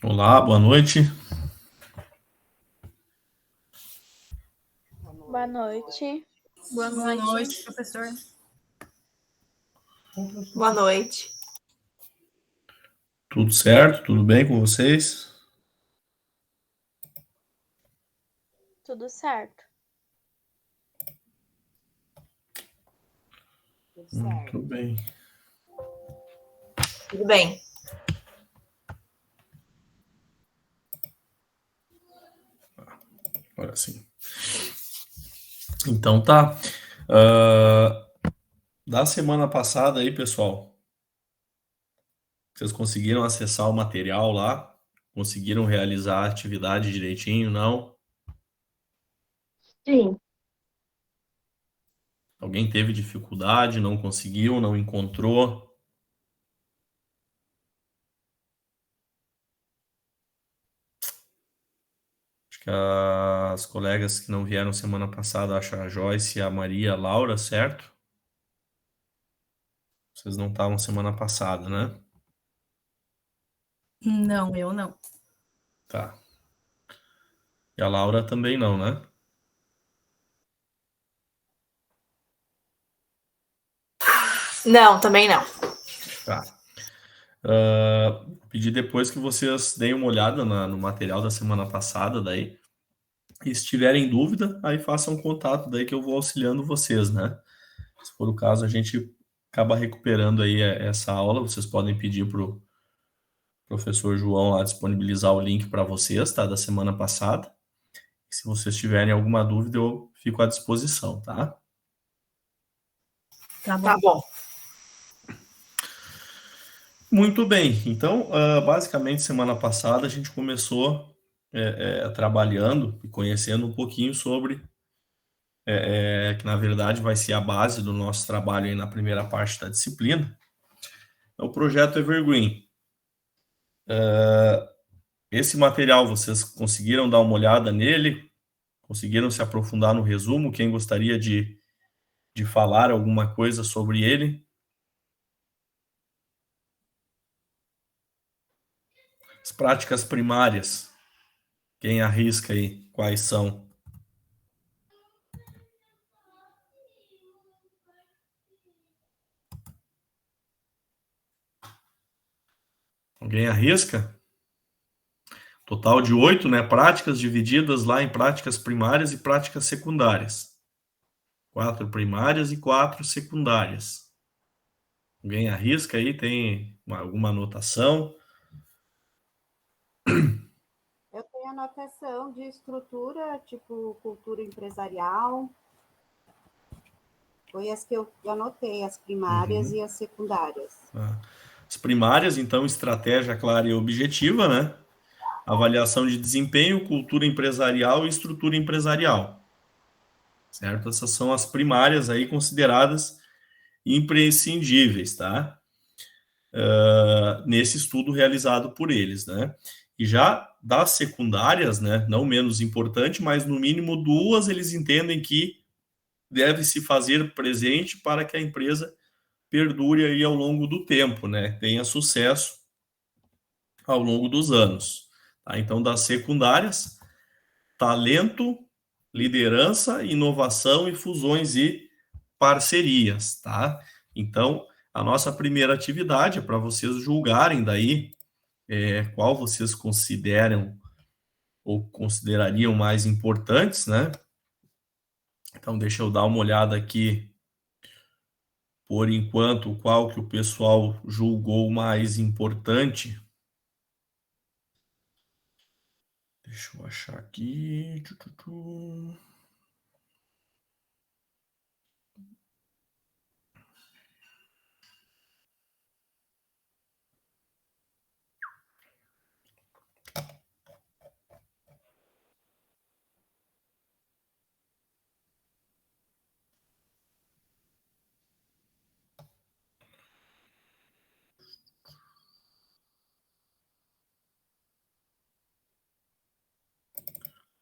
Olá, boa noite. Boa noite. Boa noite, professor. Boa noite. Tudo certo? Tudo bem com vocês? Tudo certo. Muito bem. Tudo bem. Agora sim. Então tá. Da semana passada aí, pessoal, vocês conseguiram acessar o material lá? Conseguiram realizar a atividade direitinho? Não? Sim. Alguém teve dificuldade? Não conseguiu? Não encontrou? Acho que as colegas que não vieram semana passada, acho a Joyce, a Maria, a Laura, certo? Vocês não estavam semana passada, né? Não, eu não. Tá. E a Laura também não, né? Não, também não. Tá. Pedir depois que vocês deem uma olhada no material da semana passada, daí. E se tiverem dúvida, aí façam contato daí que eu vou auxiliando vocês, né? Se for o caso, a gente acaba recuperando aí essa aula. Vocês podem pedir pro professor João lá disponibilizar o link para vocês, tá? Da semana passada. Se vocês tiverem alguma dúvida, eu fico à disposição, tá? Tá bom. Tá bom. Muito bem. Então, basicamente, semana passada a gente começou trabalhando e conhecendo um pouquinho sobre que na verdade vai ser a base do nosso trabalho aí na primeira parte da disciplina, é o projeto Evergreen. Esse material, vocês conseguiram dar uma olhada nele? Conseguiram se aprofundar no resumo? Quem gostaria de falar alguma coisa sobre ele? As práticas primárias, quem arrisca aí? Quais são? Alguém arrisca? Total de 8, né? Práticas divididas lá em práticas primárias e práticas secundárias. 4 primárias e 4 secundárias. Alguém arrisca aí? Tem alguma anotação? Eu tenho anotação de estrutura, tipo cultura empresarial. Foi as que eu anotei, as primárias e as secundárias. As primárias, então, estratégia clara e objetiva, né? Avaliação de desempenho, cultura empresarial e estrutura empresarial. Certo? Essas são as primárias aí consideradas imprescindíveis, tá? Nesse estudo realizado por eles, né? E já das secundárias, né? Não menos importante, mas no mínimo duas eles entendem que deve se fazer presente para que a empresa perdure aí ao longo do tempo, né? Tenha sucesso ao longo dos anos. Tá? Então, das secundárias, talento, liderança, inovação e fusões e parcerias, tá? Então, a nossa primeira atividade é para vocês julgarem daí qual vocês consideram ou considerariam mais importantes, né? Então, deixa eu dar uma olhada aqui, por enquanto, qual que o pessoal julgou mais importante. Deixa eu achar aqui.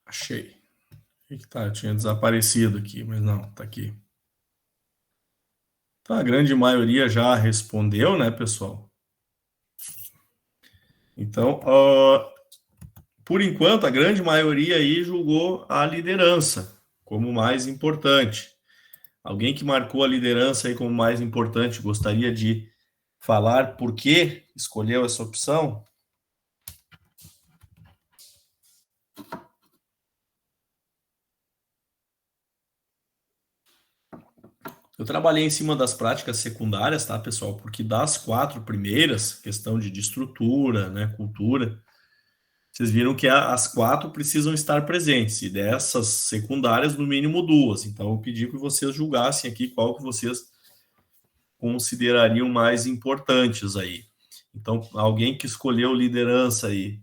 Achei. Que tá, eu tinha desaparecido aqui, mas não, tá aqui. Tá, a grande maioria já respondeu, né, pessoal? Então, por enquanto, a grande maioria aí julgou a liderança como mais importante. Alguém que marcou a liderança aí como mais importante, gostaria de falar por que escolheu essa opção? Eu trabalhei em cima das práticas secundárias, tá, pessoal? Porque das 4 primeiras, questão de estrutura, né, cultura, vocês viram que as 4 precisam estar presentes, e dessas secundárias, no mínimo 2. Então, eu pedi que vocês julgassem aqui qual que vocês considerariam mais importantes aí. Então, alguém que escolheu liderança aí,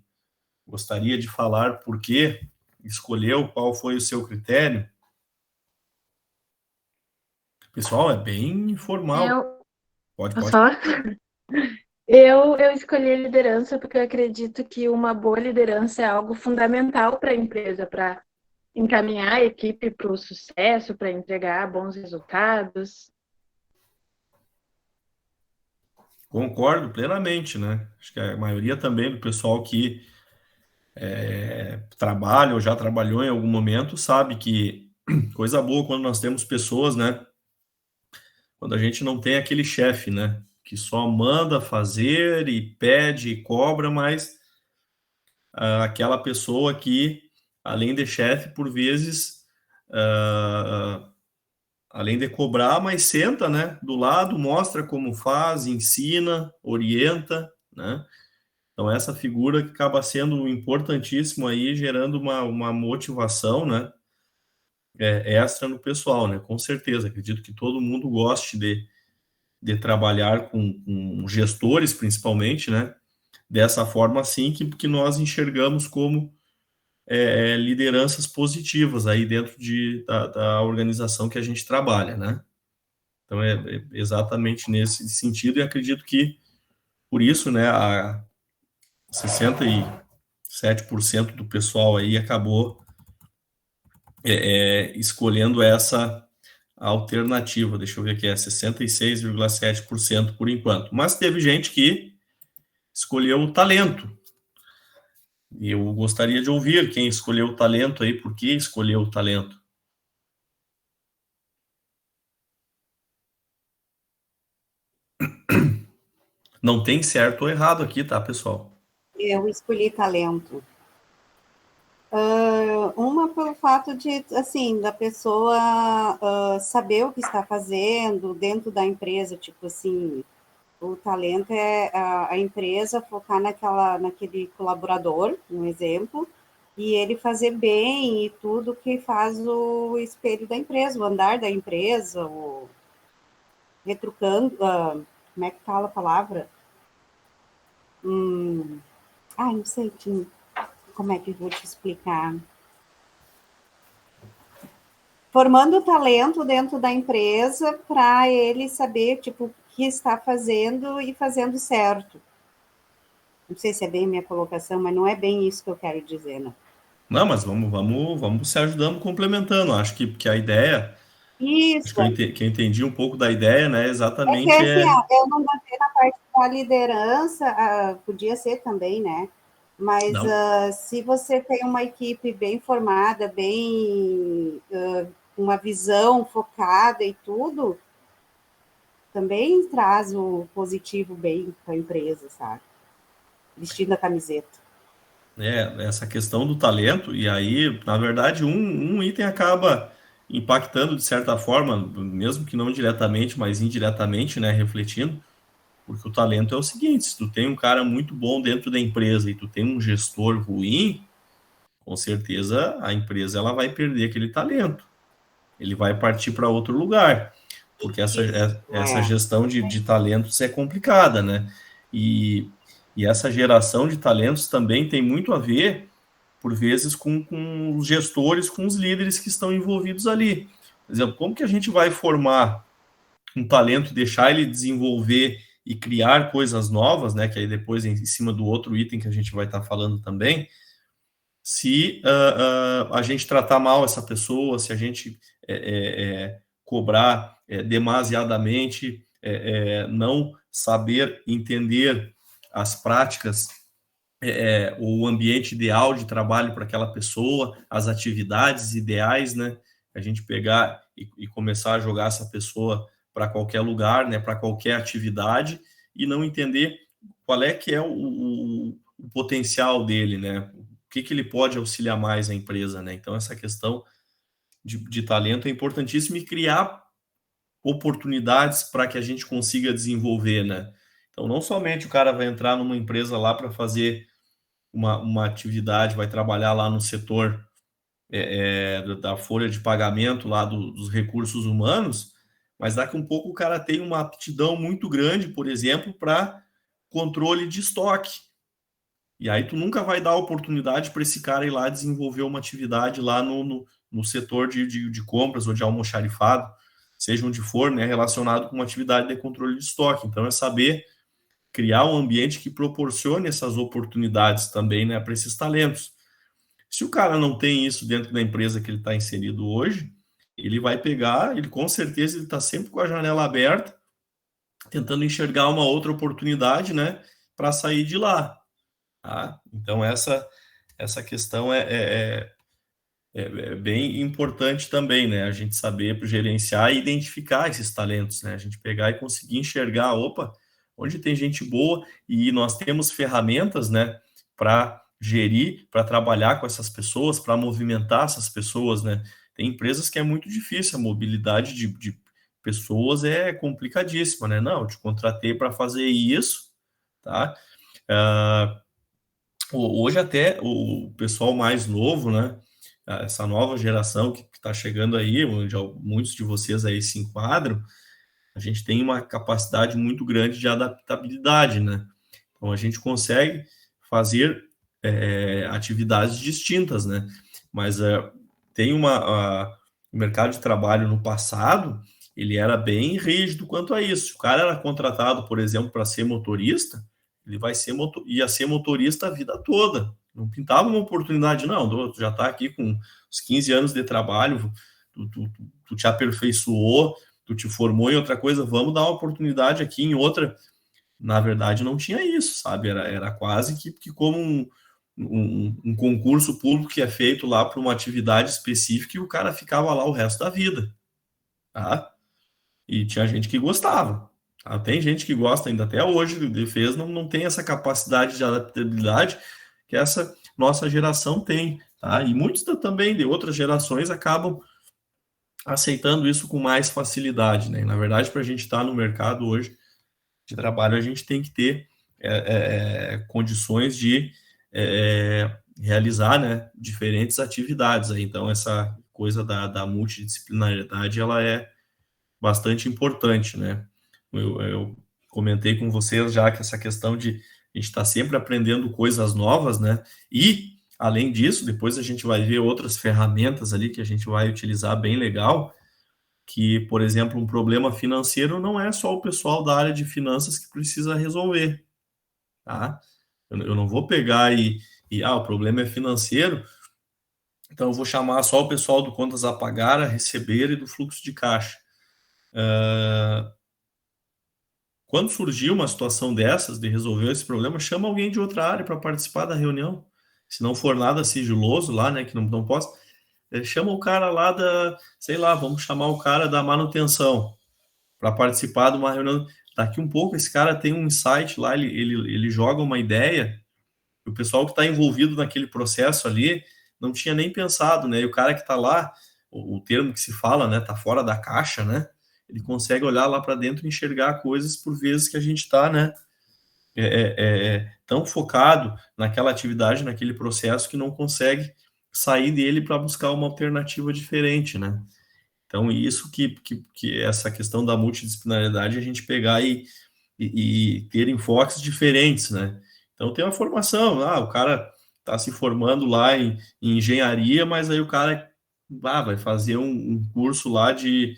gostaria de falar por que escolheu, qual foi o seu critério? Pessoal, é bem informal. Pode. Posso falar? Eu escolhi a liderança porque eu acredito que uma boa liderança é algo fundamental para a empresa, para encaminhar a equipe para o sucesso, para entregar bons resultados. Concordo plenamente, né? Acho que a maioria também do pessoal que trabalha ou já trabalhou em algum momento sabe que coisa boa quando nós temos pessoas, né? Quando a gente não tem aquele chefe, né? Que só manda fazer e pede e cobra, mas aquela pessoa que, além de chefe, por vezes, além de cobrar, mas senta, né? Do lado, mostra como faz, ensina, orienta, né? Então, essa figura que acaba sendo importantíssimo aí, gerando uma motivação, né? Extra no pessoal, né? Com certeza. Acredito que todo mundo goste de trabalhar com gestores, principalmente, né? Dessa forma, assim, que nós enxergamos como lideranças positivas aí dentro da organização que a gente trabalha, né? Então, é exatamente nesse sentido, e acredito que, por isso, né, a 67% do pessoal aí acabou escolhendo essa alternativa. Deixa eu ver aqui, 66,7% por enquanto. Mas teve gente que escolheu o talento. E eu gostaria de ouvir quem escolheu o talento aí, por que escolheu o talento. Não tem certo ou errado aqui, tá, pessoal? Eu escolhi talento. Uma pelo fato de, assim, da pessoa saber o que está fazendo dentro da empresa, tipo assim, o talento é a empresa focar naquele colaborador, um exemplo, e ele fazer bem e tudo que faz o espelho da empresa, o andar da empresa, o retrucando, como é que fala a palavra? Não sei como é que eu vou te explicar. Formando talento dentro da empresa para ele saber, tipo, o que está fazendo e fazendo certo. Não sei se é bem minha colocação, mas não é bem isso que eu quero dizer, não. Não, mas vamos se ajudando, complementando. Acho que a ideia, Isso. acho que eu entendi um pouco da ideia, né? Exatamente assim, eu não botei na parte da liderança, podia ser também, né? Mas se você tem uma equipe bem formada, bem uma visão focada e tudo, também traz o positivo bem para a empresa, sabe? Vestindo a camiseta. Essa questão do talento, e aí, na verdade, um item acaba impactando de certa forma, mesmo que não diretamente, mas indiretamente, né, refletindo, porque o talento é o seguinte: se tu tem um cara muito bom dentro da empresa e tu tem um gestor ruim, com certeza a empresa ela vai perder aquele talento, ele vai partir para outro lugar, porque essa gestão de talentos é complicada, né? E essa geração de talentos também tem muito a ver, por vezes, com os gestores, com os líderes que estão envolvidos ali. Por exemplo, como que a gente vai formar um talento, deixar ele desenvolver e criar coisas novas, né? Que aí depois, em cima do outro item que a gente vai estar falando também, se a gente tratar mal essa pessoa, se a gente cobrar demasiadamente, não saber entender as práticas o ambiente ideal de trabalho para aquela pessoa, as atividades ideais, né? A gente pegar e começar a jogar essa pessoa para qualquer lugar, né? Para qualquer atividade e não entender qual é que é o potencial dele, né? O que ele pode auxiliar mais a empresa, né? Então, essa questão de talento é importantíssima e criar oportunidades para que a gente consiga desenvolver, né? Então, não somente o cara vai entrar numa empresa lá para fazer uma atividade, vai trabalhar lá no setor da folha de pagamento lá dos recursos humanos, mas daqui um pouco o cara tem uma aptidão muito grande, por exemplo, para controle de estoque. E aí tu nunca vai dar oportunidade para esse cara ir lá desenvolver uma atividade lá no setor de compras ou de almoxarifado, seja onde for, né, relacionado com uma atividade de controle de estoque. Então é saber criar um ambiente que proporcione essas oportunidades também, né, para esses talentos. Se o cara não tem isso dentro da empresa que ele está inserido hoje, ele vai pegar, ele com certeza ele está sempre com a janela aberta, tentando enxergar uma outra oportunidade, né, para sair de lá. Tá? Então essa questão é bem importante também, né? A gente saber gerenciar e identificar esses talentos, né? A gente pegar e conseguir enxergar, opa, onde tem gente boa, e nós temos ferramentas, né, para gerir, para trabalhar com essas pessoas, para movimentar essas pessoas, né? Tem empresas que é muito difícil, a mobilidade de pessoas é complicadíssima, né? Não, eu te contratei para fazer isso, tá? Hoje até o pessoal mais novo, né? Essa nova geração que está chegando aí, onde muitos de vocês aí se enquadram, a gente tem uma capacidade muito grande de adaptabilidade, né? Então, a gente consegue fazer atividades distintas, né? Mas tem o mercado de trabalho no passado, ele era bem rígido quanto a isso. O cara era contratado, por exemplo, para ser motorista, ele ia ser motorista a vida toda. Não pintava uma oportunidade, não. Tu já está aqui com uns 15 anos de trabalho, tu te aperfeiçoou, tu te formou em outra coisa, vamos dar uma oportunidade aqui em outra. Na verdade, não tinha isso, sabe? Era quase que como um concurso público que é feito lá para uma atividade específica e o cara ficava lá o resto da vida, tá? E tinha gente que gostava. Tá? Tem gente que gosta ainda até hoje de defesa, não tem essa capacidade de adaptabilidade que essa nossa geração tem, tá? E muitos também de outras gerações acabam aceitando isso com mais facilidade, né? E, na verdade, para a gente estar no mercado hoje de trabalho, a gente tem que ter condições de realizar, né, diferentes atividades. Aí. Então, essa coisa da multidisciplinaridade, ela é bastante importante, né? Eu comentei com vocês já que essa questão de a gente estar sempre aprendendo coisas novas, né? E, além disso, depois a gente vai ver outras ferramentas ali que a gente vai utilizar bem legal, que, por exemplo, um problema financeiro não é só o pessoal da área de finanças que precisa resolver, tá? Eu não vou pegar o problema é financeiro, então eu vou chamar só o pessoal do contas a pagar, a receber e do fluxo de caixa. Quando surgiu uma situação dessas, de resolver esse problema, chama alguém de outra área para participar da reunião. Se não for nada sigiloso lá, né, que não possa, chama o cara lá sei lá, vamos chamar o cara da manutenção para participar de uma reunião. Daqui um pouco esse cara tem um insight lá, ele joga uma ideia, e o pessoal que está envolvido naquele processo ali não tinha nem pensado, né? E o cara que está lá, o termo que se fala, né, tá fora da caixa, né? Ele consegue olhar lá para dentro e enxergar coisas por vezes que a gente está, né, tão focado naquela atividade, naquele processo, que não consegue sair dele para buscar uma alternativa diferente, né? Então, isso que essa questão da multidisciplinaridade, a gente pegar e ter enfoques diferentes, né? Então, tem uma formação, o cara está se formando lá em engenharia, mas aí o cara vai fazer um curso lá de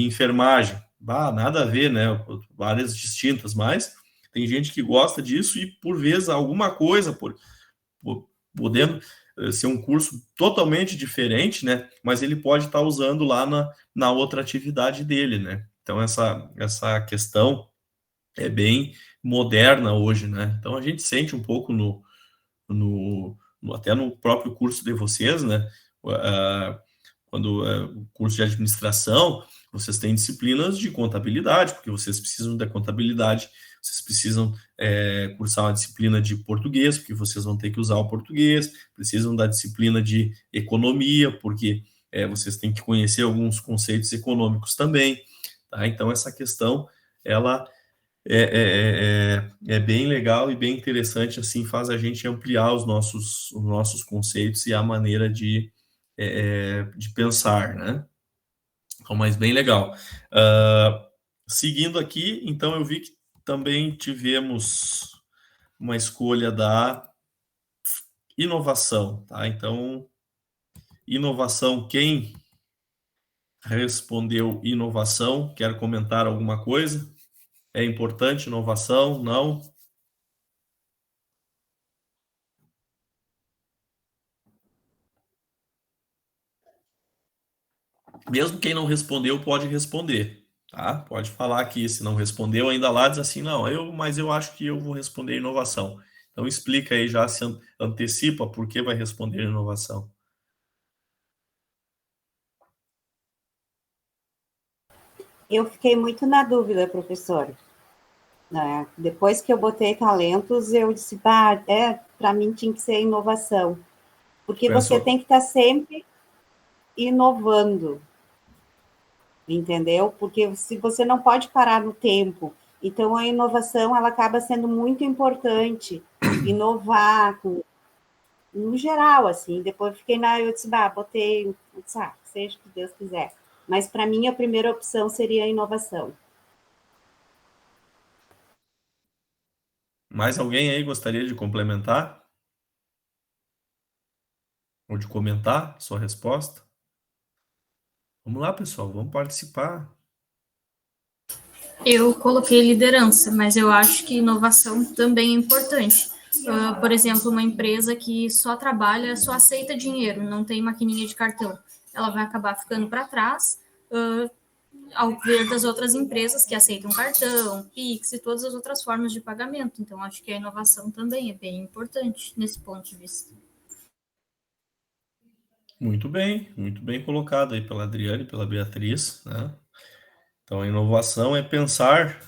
enfermagem. Nada a ver, né? Áreas distintas, mas tem gente que gosta disso e, por vezes, alguma coisa, podendo ser um curso totalmente diferente, né? Mas ele pode estar usando lá na outra atividade dele, né? Então, essa questão bem moderna hoje, né? Então a gente sente um pouco até no próprio curso de vocês, né? Quando o curso de administração, vocês têm disciplinas de contabilidade, porque vocês precisam da contabilidade, vocês precisam cursar uma disciplina de português, porque vocês vão ter que usar o português, precisam da disciplina de economia, porque vocês têm que conhecer alguns conceitos econômicos também, tá? Então essa questão, ela é bem legal e bem interessante, assim, faz a gente ampliar os nossos conceitos e a maneira de pensar, né? Então, mas bem legal. Seguindo aqui, então eu vi que também tivemos uma escolha da inovação, tá? Então, inovação, quem respondeu inovação, quer comentar alguma coisa? É importante inovação? Não? Mesmo quem não respondeu pode responder, tá? Pode falar aqui, se não respondeu ainda lá, diz assim, não, mas eu acho que eu vou responder inovação. Então explica aí, já se antecipa por que vai responder inovação. Eu fiquei muito na dúvida, professor. Depois que eu botei talentos, eu disse, para mim tinha que ser inovação. Porque você tem que estar sempre inovando, entendeu? Porque se você não pode parar no tempo, então a inovação, ela acaba sendo muito importante, inovar, no geral, assim. Depois eu disse, botei, seja o que Deus quiser. Mas para mim a primeira opção seria a inovação. Mais alguém aí gostaria de complementar? Ou de comentar sua resposta? Vamos lá, pessoal, vamos participar. Eu coloquei liderança, mas eu acho que inovação também é importante. Por exemplo, uma empresa que só aceita dinheiro, não tem maquininha de cartão, ela vai acabar ficando para trás ao ver das outras empresas que aceitam cartão, Pix e todas as outras formas de pagamento. Então, acho que a inovação também é bem importante nesse ponto de vista. Muito bem colocado aí pela Adriane, pela Beatriz, né? Então, a inovação é pensar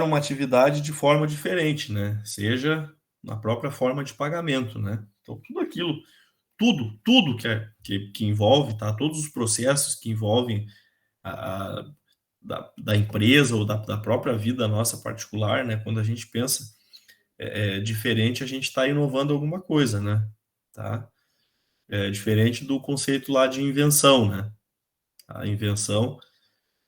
uma atividade de forma diferente, né? Seja na própria forma de pagamento, né? Então, tudo que envolve, tá? Todos os processos que envolvem da empresa ou da própria vida nossa particular, né? Quando a gente pensa diferente, a gente está inovando alguma coisa, né? Tá? É diferente do conceito lá de invenção, né? A invenção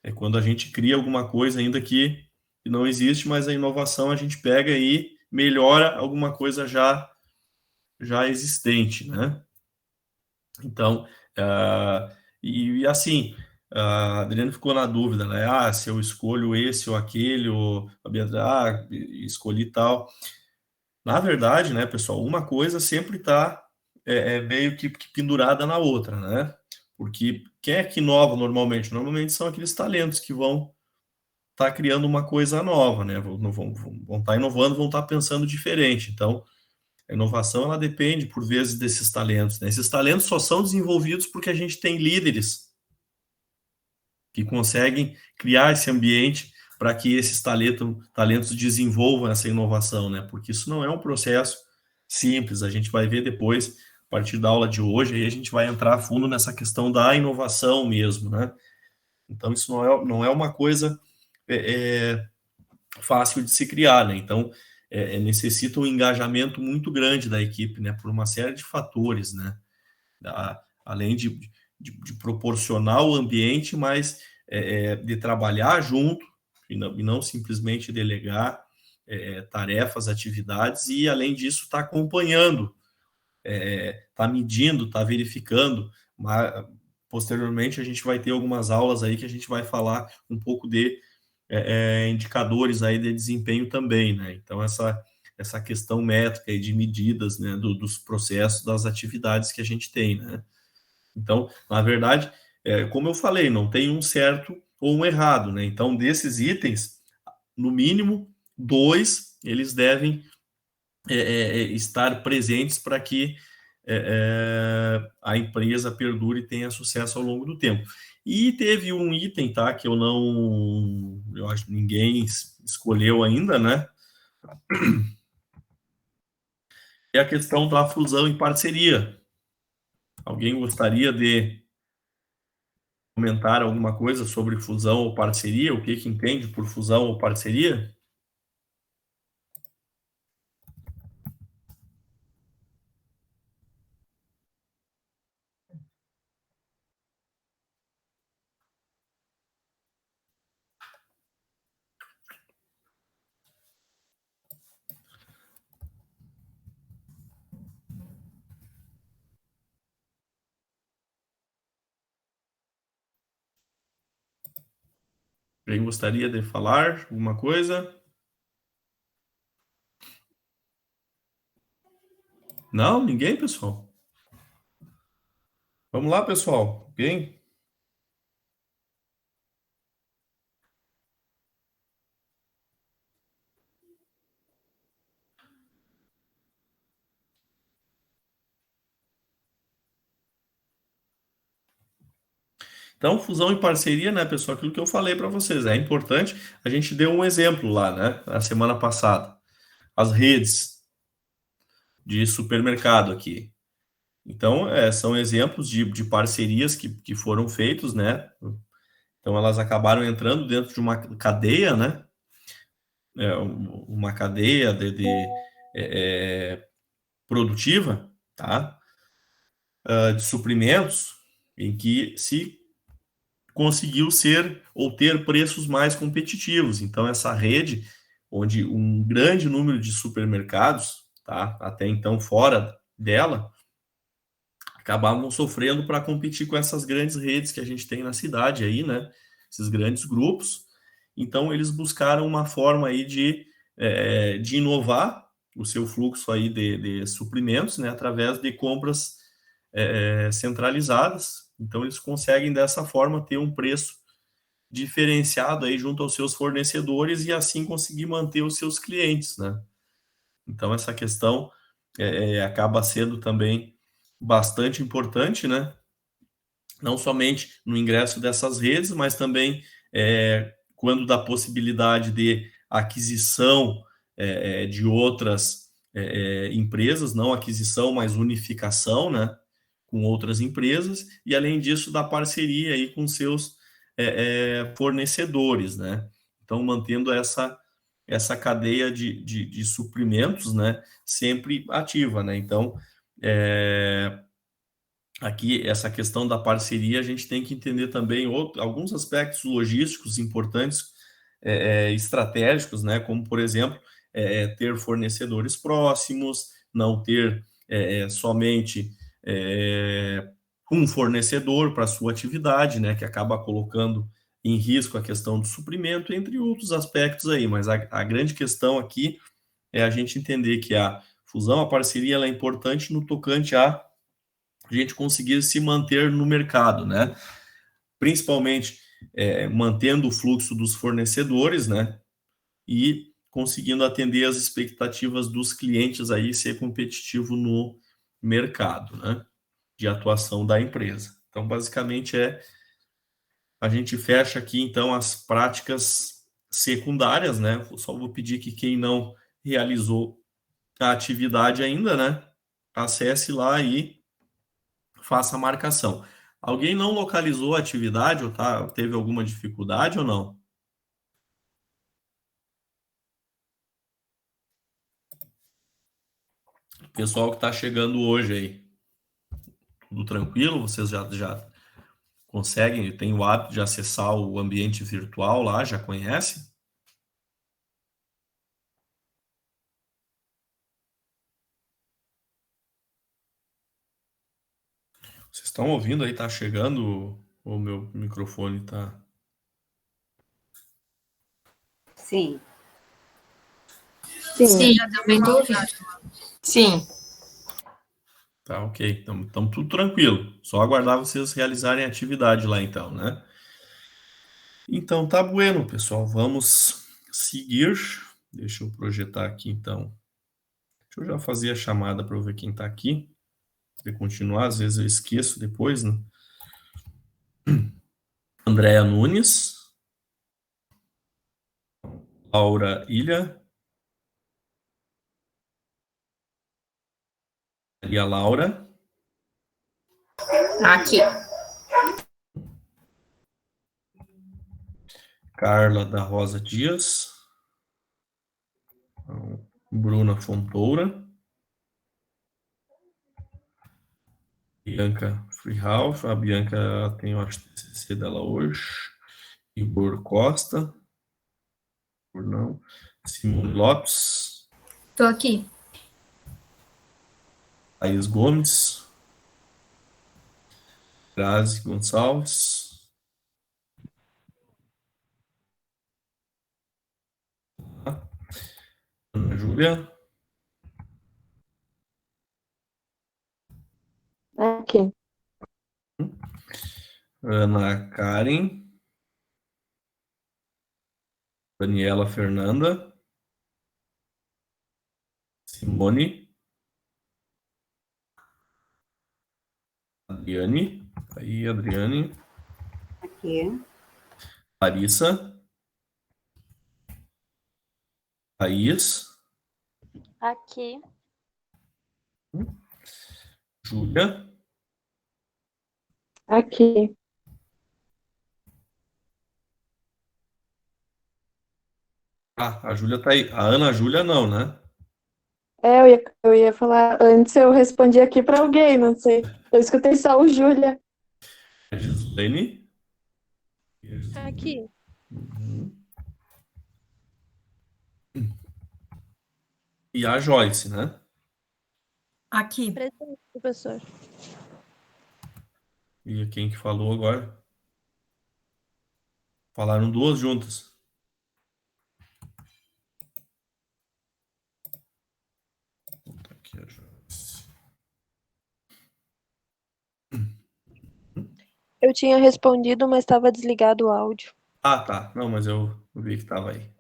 é quando a gente cria alguma coisa ainda que não existe, mas a inovação a gente pega e melhora alguma coisa já existente, né? Então, assim, a Adriana ficou na dúvida, né? Se eu escolho esse ou aquele, ou a Beatriz, escolhi tal. Na verdade, né, pessoal, uma coisa sempre está meio que pendurada na outra, né? Porque quem é que inova normalmente? Normalmente são aqueles talentos que vão estar criando uma coisa nova, né? Vão estar inovando, vão estar pensando diferente. Então, a inovação, ela depende, por vezes, desses talentos, né? Esses talentos só são desenvolvidos porque a gente tem líderes que conseguem criar esse ambiente para que esses talentos desenvolvam essa inovação, né? Porque isso não é um processo simples. A gente vai ver depois, a partir da aula de hoje, aí a gente vai entrar a fundo nessa questão da inovação mesmo, né? Então, isso não é uma coisa fácil de se criar, né? Então, necessita um engajamento muito grande da equipe, né? Por uma série de fatores, né? Além de proporcionar o ambiente, mas de trabalhar junto e não simplesmente delegar tarefas, atividades, e além disso está acompanhando, está medindo, está verificando. Posteriormente a gente vai ter algumas aulas aí que a gente vai falar um pouco de indicadores aí de desempenho também, né? Então essa questão métrica e de medidas, né, dos processos, das atividades que a gente tem, né? Então, na verdade, como eu falei, não tem um certo ou um errado, né? Então, desses itens, no mínimo 2, eles devem estar presentes para que a empresa perdure e tenha sucesso ao longo do tempo. E teve um item, tá, que eu acho que ninguém escolheu ainda, né? É a questão da fusão em parceria. Alguém gostaria de comentar alguma coisa sobre fusão ou parceria? O que entende por fusão ou parceria? Alguém gostaria de falar alguma coisa? Não? Ninguém, pessoal? Vamos lá, pessoal. Alguém? Então, fusão e parceria, né, pessoal? Aquilo que eu falei para vocês. É importante. A gente deu um exemplo lá, né, na semana passada. As redes de supermercado aqui. Então, são exemplos de parcerias que foram feitos, né? Então, elas acabaram entrando dentro de uma cadeia, né? Uma cadeia produtiva, tá? De suprimentos, em que se conseguiu ser ou ter preços mais competitivos. Então, essa rede, onde um grande número de supermercados, tá? Até então fora dela, acabavam sofrendo para competir com essas grandes redes que a gente tem na cidade aí, né? Esses grandes grupos. Então, eles buscaram uma forma aí de inovar o seu fluxo aí de suprimentos, né? Através de compras centralizadas. Então, eles conseguem, dessa forma, ter um preço diferenciado aí junto aos seus fornecedores e assim conseguir manter os seus clientes, né? Então, essa questão acaba sendo também bastante importante, né? Não somente no ingresso dessas redes, mas também quando dá possibilidade de aquisição de outras empresas, não aquisição, mas unificação, né? Com outras empresas, e além disso, da parceria aí com seus fornecedores, né? Então, mantendo essa cadeia de suprimentos, né? Sempre ativa, né? Então, aqui, essa questão da parceria, a gente tem que entender também alguns aspectos logísticos importantes, estratégicos, né? Como, por exemplo, ter fornecedores próximos, não ter somente um fornecedor para a sua atividade, né? Que acaba colocando em risco a questão do suprimento, entre outros aspectos aí. Mas a grande questão aqui é a gente entender que a fusão, a parceria, ela é importante no tocante a gente conseguir se manter no mercado, né? Principalmente mantendo o fluxo dos fornecedores, né? E conseguindo atender as expectativas dos clientes aí, ser competitivo no mercado, né? De atuação da empresa. Então, basicamente, a gente fecha aqui, então, as práticas secundárias, né? Só vou pedir que quem não realizou a atividade ainda, né? Acesse lá e faça a marcação. Alguém não localizou a atividade ou teve alguma dificuldade ou não? Pessoal que está chegando hoje aí, tudo tranquilo? Vocês já conseguem, tem o hábito de acessar o ambiente virtual lá, já conhecem? Vocês estão ouvindo aí? Tá chegando? O meu microfone tá... Sim. Sim, eu também estou ouvindo. Sim. Tá, ok. Então tudo tranquilo. Só aguardar vocês realizarem a atividade lá então, né? Então tá bueno, pessoal. Vamos seguir, deixa eu projetar aqui, então. Deixa eu já fazer a chamada para eu ver quem está aqui. Para continuar, às vezes eu esqueço depois, né? Andréa Nunes. Laura Ilha. Maria Laura. Aqui. Carla da Rosa Dias. Bruna Fontoura. Bianca Freehouse. A Bianca tem o TCC dela hoje. Igor Costa. Não. Simone Lopes. Tô aqui. Thaís Gomes. Grazi Gonçalves. Ana Júlia. Aqui. Ana Karen. Daniela Fernanda. Simone. Adriane. Aí, Adriane. Aqui. Larissa. Thaís. Aqui. Júlia. Aqui. Ah, a Júlia tá aí. A Ana Júlia não, né? Eu ia falar, antes eu respondi aqui para alguém, não sei. Eu escutei só o Júlia. A Gislene. Aqui. E a Joyce, né? Aqui. Presente, professor. E quem que falou agora? Falaram duas juntas. Aqui a Joyce. Eu tinha respondido, mas estava desligado o áudio. Ah, tá. Não, mas eu vi que tava aí.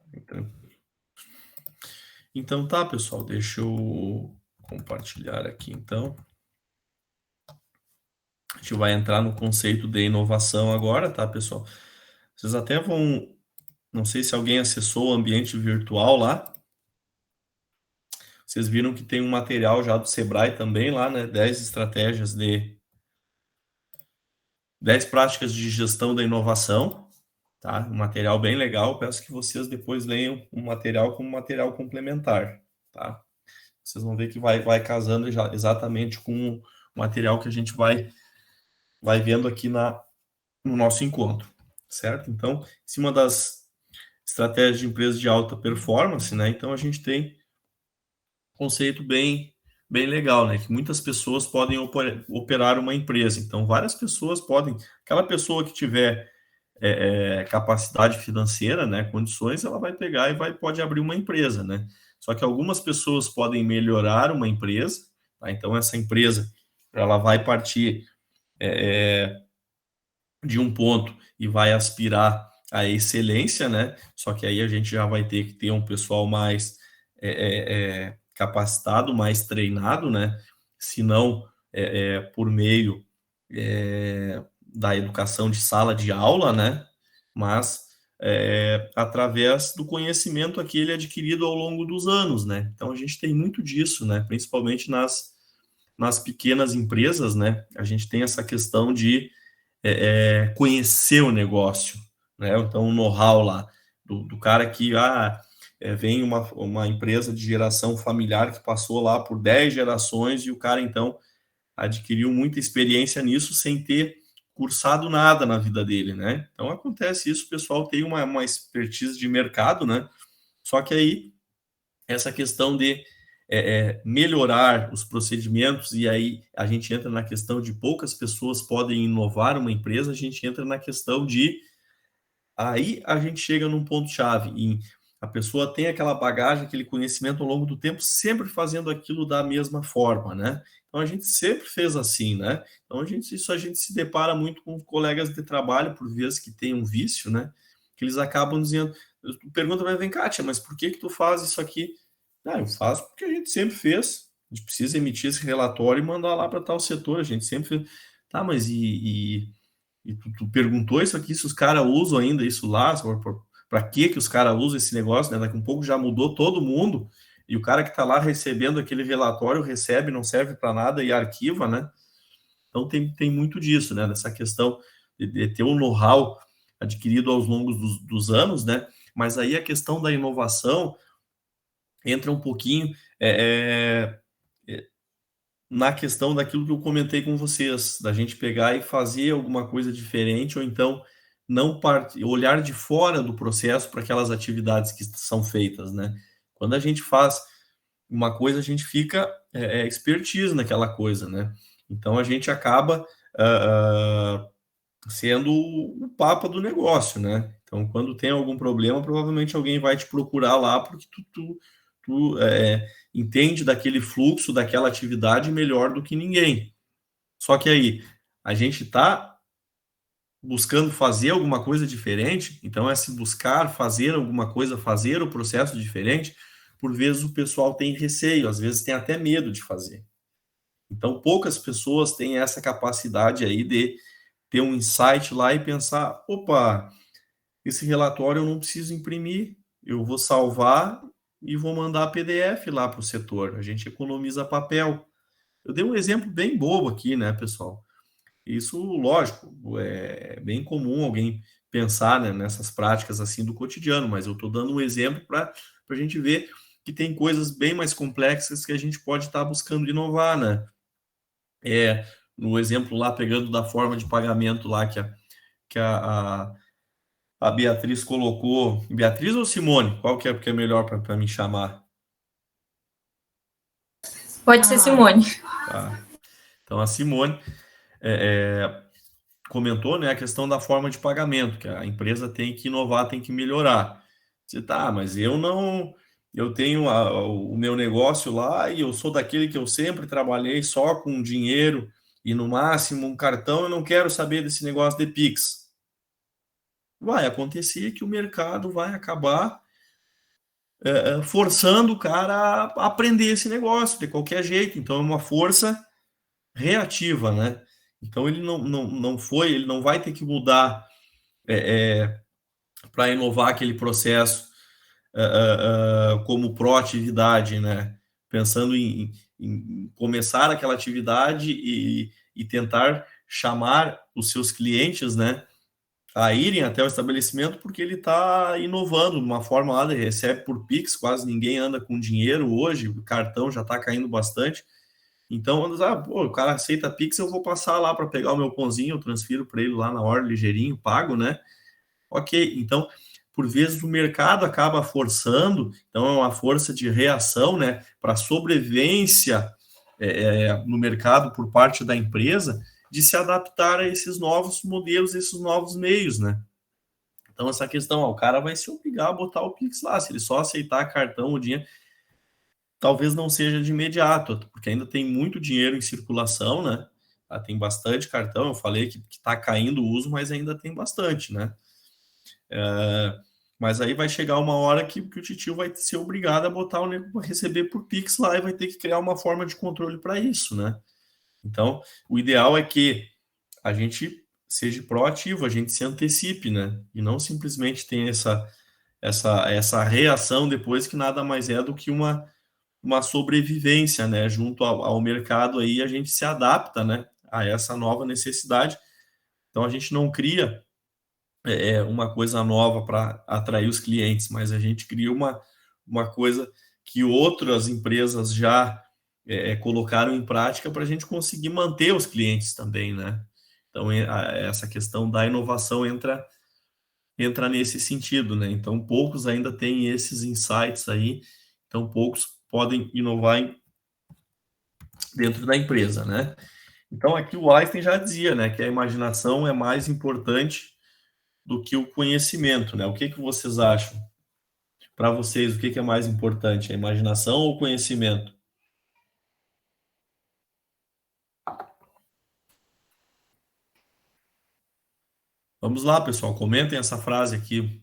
Então tá, pessoal. Deixa eu compartilhar aqui, então. A gente vai entrar no conceito de inovação agora, tá, pessoal? Vocês até vão... Não sei se alguém acessou o ambiente virtual lá. Vocês viram que tem um material já do Sebrae também lá, né? 10 práticas de gestão da inovação, tá? Um material bem legal. Peço que vocês depois leiam o material como material complementar, tá? Vocês vão ver que vai casando já exatamente com o material que a gente vai vendo aqui no nosso encontro, certo? Então, em cima das estratégias de empresas de alta performance, né? Então, a gente tem um conceito bem legal, né? Que muitas pessoas podem operar uma empresa. Então, várias pessoas podem... Aquela pessoa que tiver capacidade financeira, né? Condições, ela vai pegar e pode abrir uma empresa, né? Só que algumas pessoas podem melhorar uma empresa, tá? Então, essa empresa, ela vai partir de um ponto e vai aspirar à excelência, né? Só que aí a gente já vai ter que ter um pessoal mais capacitado, mais treinado, né? Se não por meio da educação de sala de aula, né? Mas através do conhecimento aquele adquirido ao longo dos anos, né? Então a gente tem muito disso, né? Principalmente nas pequenas empresas, né? A gente tem essa questão de conhecer o negócio, né? Então o know-how lá do cara que vem uma empresa de geração familiar que passou lá por 10 gerações e o cara então adquiriu muita experiência nisso sem ter cursado nada na vida dele, né? Então acontece isso, o pessoal tem uma expertise de mercado, né? Só que aí essa questão de melhorar os procedimentos, e aí a gente entra na questão de poucas pessoas podem inovar uma empresa, a gente entra na questão de... Aí a gente chega num ponto-chave, em a pessoa tem aquela bagagem, aquele conhecimento ao longo do tempo, sempre fazendo aquilo da mesma forma, né? Então a gente sempre fez assim, né? Então a gente se depara muito com colegas de trabalho, por vezes, que tem um vício, né? Que eles acabam dizendo, Tu pergunta, mas vem cá, tia, mas por que tu faz isso aqui? Ah, eu faço porque a gente sempre fez. A gente precisa emitir esse relatório e mandar lá para tal setor. A gente sempre fez. Tá, mas e tu perguntou isso aqui, se os caras usam ainda isso lá? Para que os caras usam esse negócio, né? Daqui a um pouco já mudou todo mundo e o cara que está lá recebendo aquele relatório recebe, não serve para nada e arquiva, né? Então tem muito disso, né? Dessa questão de ter um know-how adquirido aos longos dos anos, né? Mas aí a questão da inovação entra um pouquinho na questão daquilo que eu comentei com vocês, da gente pegar e fazer alguma coisa diferente, ou então não olhar de fora do processo para aquelas atividades que são feitas, né? Quando a gente faz uma coisa, a gente fica expertise naquela coisa, né? Então a gente acaba sendo o papa do negócio, né? Então, quando tem algum problema, provavelmente alguém vai te procurar lá porque tu entende daquele fluxo, daquela atividade melhor do que ninguém. Só que aí, a gente está buscando fazer alguma coisa diferente, então se buscar fazer alguma coisa, fazer o processo diferente, por vezes o pessoal tem receio, às vezes tem até medo de fazer. Então, poucas pessoas têm essa capacidade aí de ter um insight lá e pensar, opa, esse relatório eu não preciso imprimir, eu vou salvar e vou mandar PDF lá para o setor. A gente economiza papel. Eu dei um exemplo bem bobo aqui, né, pessoal? Isso, lógico, é bem comum alguém pensar, né, nessas práticas assim do cotidiano, mas eu estou dando um exemplo para a gente ver que tem coisas bem mais complexas que a gente pode estar buscando inovar, né? No exemplo lá, pegando da forma de pagamento lá que a Beatriz colocou. Beatriz ou Simone? Qual que é melhor para me chamar? Pode ser Simone. Tá. Então, a Simone comentou, né, a questão da forma de pagamento, que a empresa tem que inovar, tem que melhorar. Você tá, mas eu não... Eu tenho o meu negócio lá e eu sou daquele que eu sempre trabalhei só com dinheiro e no máximo um cartão, eu não quero saber desse negócio de Pix. Vai acontecer que o mercado vai acabar forçando o cara a aprender esse negócio de qualquer jeito. Então é uma força reativa, né? Então ele ele não vai ter que mudar para inovar aquele processo como proatividade, né? Pensando em começar aquela atividade e tentar chamar os seus clientes, né, a irem até o estabelecimento porque ele está inovando de uma forma lá, ele recebe por Pix, quase ninguém anda com dinheiro hoje, o cartão já está caindo bastante. Então, o cara aceita Pix, eu vou passar lá para pegar o meu pãozinho, eu transfiro para ele lá na hora, ligeirinho, pago, né? Ok, então, por vezes o mercado acaba forçando, então é uma força de reação, né, para sobrevivência no mercado por parte da empresa, de se adaptar a esses novos modelos, esses novos meios, né? Então, essa questão, o cara vai se obrigar a botar o Pix lá, se ele só aceitar cartão, o dinheiro, talvez não seja de imediato, porque ainda tem muito dinheiro em circulação, né? Tem bastante cartão, eu falei que está caindo o uso, mas ainda tem bastante, né? Mas aí vai chegar uma hora que o titio vai ser obrigado a botar receber por Pix lá e vai ter que criar uma forma de controle para isso, né? Então, o ideal é que a gente seja proativo, a gente se antecipe, né? E não simplesmente tenha essa reação depois que nada mais é do que uma sobrevivência, né? Junto ao mercado aí, a gente se adapta, né, a essa nova necessidade. Então, a gente não cria uma coisa nova para atrair os clientes, mas a gente cria uma coisa que outras empresas já colocaram em prática para a gente conseguir manter os clientes também, né? Então, essa questão da inovação entra nesse sentido, né? Então, poucos ainda têm esses insights aí, então poucos podem inovar dentro da empresa, né? Então, aqui o Einstein já dizia, né, que a imaginação é mais importante do que o conhecimento, né? O que vocês acham? Para vocês, o que é mais importante, a imaginação ou o conhecimento? Vamos lá, pessoal, comentem essa frase aqui.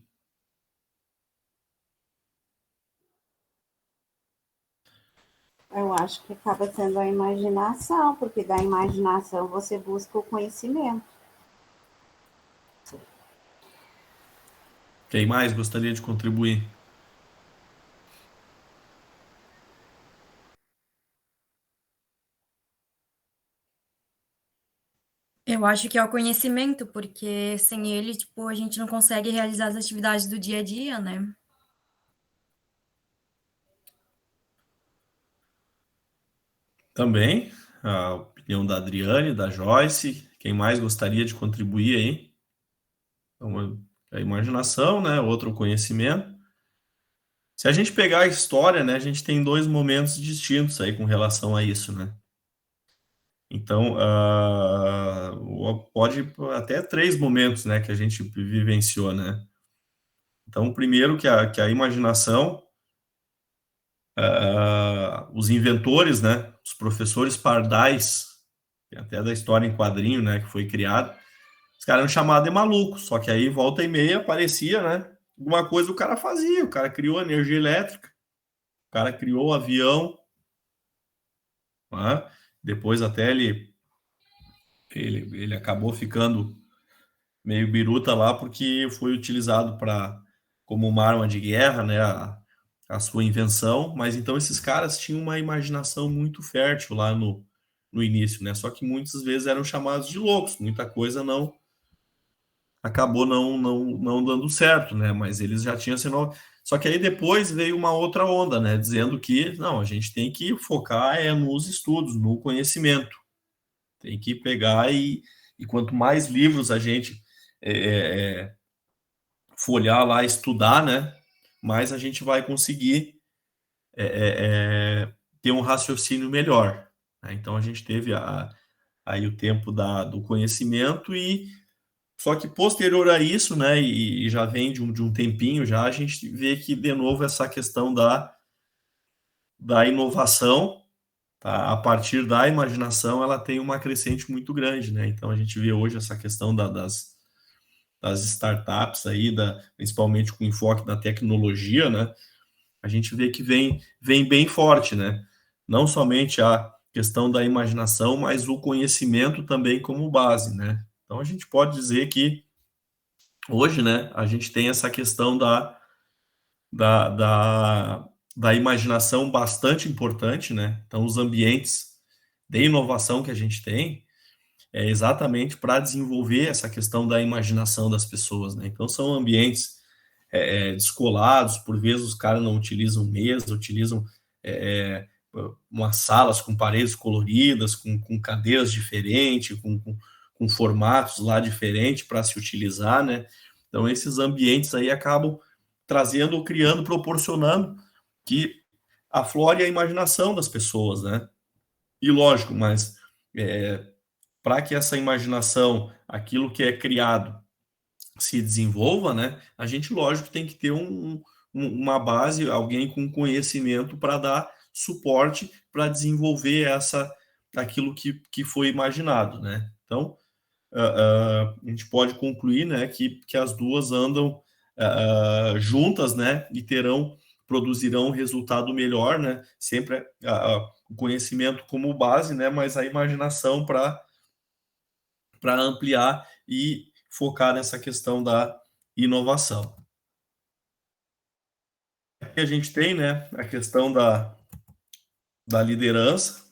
Eu acho que acaba sendo a imaginação, porque da imaginação você busca o conhecimento. Quem mais gostaria de contribuir? Eu acho que é o conhecimento, porque sem ele, tipo, a gente não consegue realizar as atividades do dia a dia, né? Também a opinião da Adriane, da Joyce. Quem mais gostaria de contribuir aí? Então, a imaginação, né? Outro conhecimento. Se a gente pegar a história, né, a gente tem dois momentos distintos aí com relação a isso, né? Então, pode até três momentos, né, que a gente vivenciou, né? Então, primeiro que a imaginação, os inventores, né, os professores pardais, até da história em quadrinho, né, que foi criado, os caras eram chamados de malucos, só que aí volta e meia aparecia, né, alguma coisa o cara fazia, o cara criou energia elétrica, o cara criou o avião, né? Depois até ele acabou ficando meio biruta lá porque foi utilizado para como uma arma de guerra, né, a sua invenção, mas então esses caras tinham uma imaginação muito fértil lá no início, né? Só que muitas vezes eram chamados de loucos, muita coisa não acabou não dando certo, né? Mas eles já tinham sendo. Só que aí depois veio uma outra onda, né? Dizendo que não, a gente tem que focar nos estudos, no conhecimento. Tem que pegar e quanto mais livros a gente folhear lá, estudar, né? Mais a gente vai conseguir ter um raciocínio melhor, né? Então a gente teve aí o tempo do conhecimento e só que posterior a isso, né, e já vem de um tempinho já, a gente vê que, de novo, essa questão da inovação, tá? A partir da imaginação, ela tem uma crescente muito grande, né? Então, a gente vê hoje essa questão das startups aí, principalmente com enfoque da tecnologia, né? A gente vê que vem bem forte, né? Não somente a questão da imaginação, mas o conhecimento também como base, né? Então, a gente pode dizer que hoje, né, a gente tem essa questão da, da, da imaginação bastante importante, né? Então, os ambientes de inovação que a gente tem é exatamente para desenvolver essa questão da imaginação das pessoas, né? Então, são ambientes descolados, por vezes os caras não utilizam mesa, utilizam umas salas com paredes coloridas, com cadeiras diferentes, com formatos lá diferentes para se utilizar, né? Então, esses ambientes aí acabam trazendo, criando, proporcionando que aflore a imaginação das pessoas, né? E lógico, mas para que essa imaginação, aquilo que é criado, se desenvolva, né? A gente, lógico, tem que ter uma base, alguém com conhecimento para dar suporte para desenvolver aquilo que foi imaginado, né? Então, a gente pode concluir, né, que as duas andam juntas, né, e produzirão um resultado melhor, né? Sempre o conhecimento como base, né, mas a imaginação para ampliar e focar nessa questão da inovação. Aqui a gente tem, né, a questão da liderança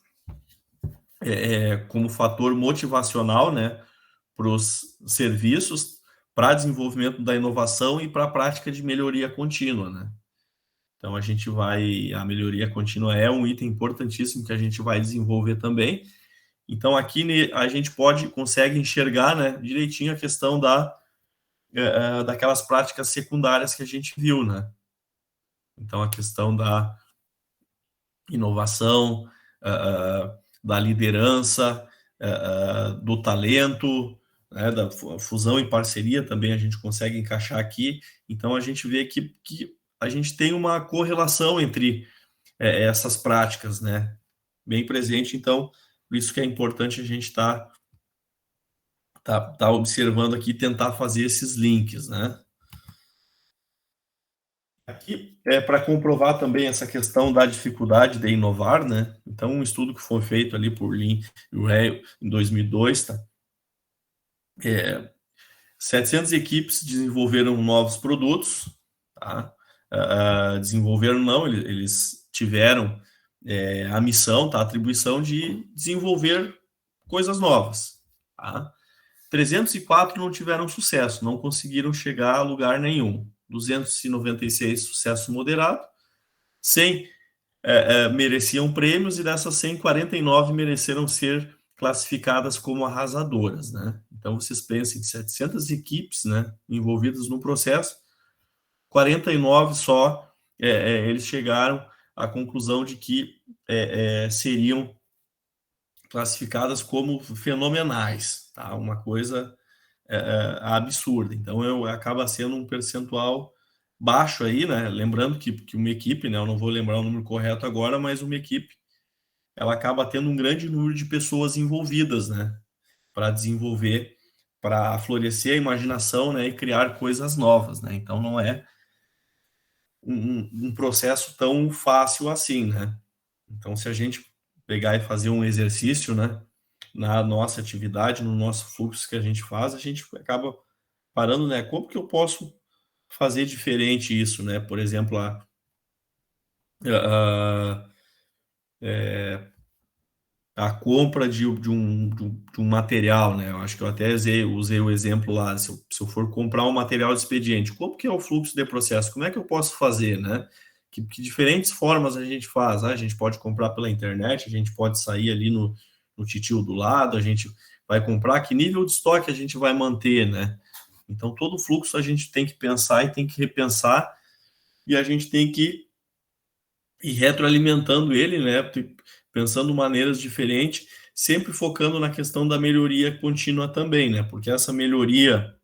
como fator motivacional, né, para os serviços, para desenvolvimento da inovação e para a prática de melhoria contínua, né? Então a melhoria contínua é um item importantíssimo que a gente vai desenvolver também. Então aqui a gente consegue enxergar, né, direitinho a questão daquelas práticas secundárias que a gente viu, né? Então a questão da inovação, da liderança, do talento, né, da fusão e parceria também a gente consegue encaixar aqui. Então a gente vê que a gente tem uma correlação entre essas práticas, né, bem presente. Então, por isso que é importante a gente tá observando aqui, tentar fazer esses links, né? Aqui é para comprovar também essa questão da dificuldade de inovar, né? Então, um estudo que foi feito ali por Lin e Ray em 2002, tá? 700 equipes desenvolveram novos produtos, tá? Desenvolveram não, eles tiveram a missão, tá? A atribuição de desenvolver coisas novas, tá? 304 não tiveram sucesso, não conseguiram chegar a lugar nenhum. 296 sucesso moderado, 100 mereciam prêmios e dessas 100, 49 mereceram ser classificadas como arrasadoras, né? Então vocês pensem que 700 equipes, né, envolvidas no processo, 49 só eles chegaram à conclusão de que seriam classificadas como fenomenais, tá? Uma coisa absurda. Então acaba sendo um percentual baixo aí, né? Lembrando que uma equipe, né? Eu não vou lembrar o número correto agora, mas uma equipe ela acaba tendo um grande número de pessoas envolvidas, né? Para desenvolver, para florescer a imaginação, né? E criar coisas novas, né? Então não é um processo tão fácil assim, né? Então se a gente pegar e fazer um exercício, né? Na nossa atividade, no nosso fluxo que a gente faz, a gente acaba parando, né? Como que eu posso fazer diferente isso, né? Por exemplo, a compra de um material, né? Eu acho que eu até usei o exemplo lá. Se eu for comprar um material de expediente, como que é o fluxo de processo? Como é que eu posso fazer, né? Que diferentes formas a gente faz? A gente pode comprar pela internet, a gente pode sair ali no titio do lado, a gente vai comprar, que nível de estoque a gente vai manter, né? Então, todo fluxo a gente tem que pensar e tem que repensar, e a gente tem que ir retroalimentando ele, né? Pensando maneiras diferentes, sempre focando na questão da melhoria contínua também, né? Porque essa melhoria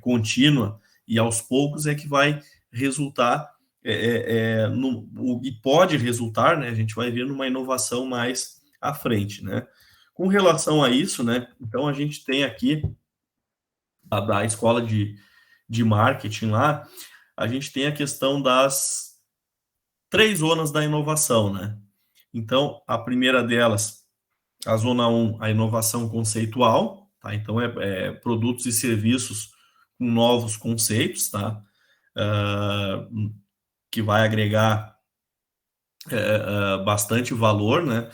contínua e aos poucos é que vai resultar, e pode resultar, né? A gente vai ver numa inovação mais à frente, né? Com relação a isso, né? Então a gente tem aqui da escola de marketing lá, a gente tem a questão das 3 zonas da inovação, né? Então, a primeira delas, a zona 1, a inovação conceitual, tá? Então, produtos e serviços com novos conceitos, tá? Que vai agregar bastante valor, né?